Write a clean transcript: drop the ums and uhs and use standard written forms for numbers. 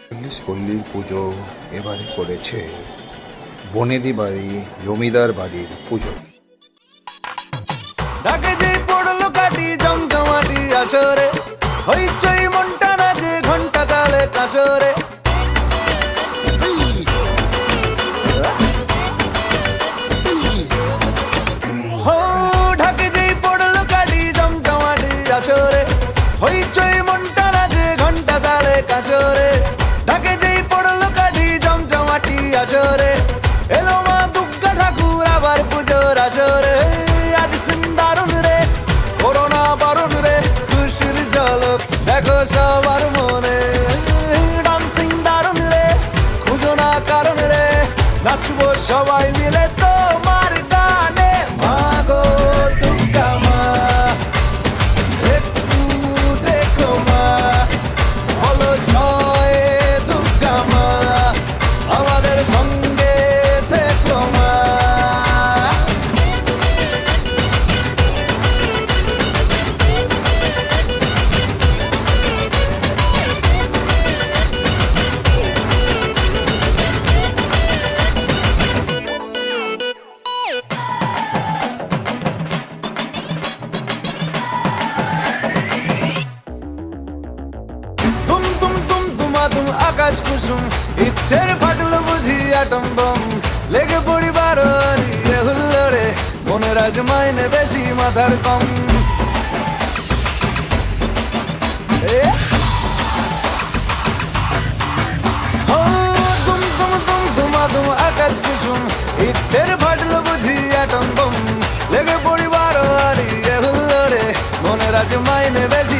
পল্লীর পুজো এবারে করেছে বনেদি বাড়ি জমিদার বাড়ির পুজো। ঢাকে যে পড়লো কাটি জমজমাটি আসরে, হইচই মনটা নাচে ঘন্টা তালে কাসরে। ঢাকে যে পড়লো কাটি জমজমাটি আসরে, হইচই মনটা নাচে ঘন্টা তালে কাসরে। ঢাকে যেই পড়লো কাটি জমজমাটি আসরে, এলো মা দুর্গা ঠাকুর আবার পুজোর আসরে। আজ সিন্দারুন রে, করোনা বারণ রে, খুশির ঝলক দেখো সবার মনে। ডান্সিং দারুন রে, খুঁজো না কারণ রে, নাচবো সবাই মিলে তোমার গানে। মা গো দুর্গা মা, একটু দেখো মা, বলো জয় দুর্গা মা, আমাদের সঙ্গে থেকো মা। তুম তুম তুম তুমাতুম আকাশ কুসুম, ইচ্ছের ফাটল বুঝি আটম বম। লেগে পড়ি বারোয়ারি হুল্লোড়ে, মনের আজ মাইনে বেশি মাথার কম। এ ও তুম তুম তুম তুমাতুম আকাশ কুসুম, ইচ্ছের ফাটল বুঝি আটম বম। লেগে পড়ি বারোয়ারি হুল্লোড়ে, মনের আজ মাইনে বেশি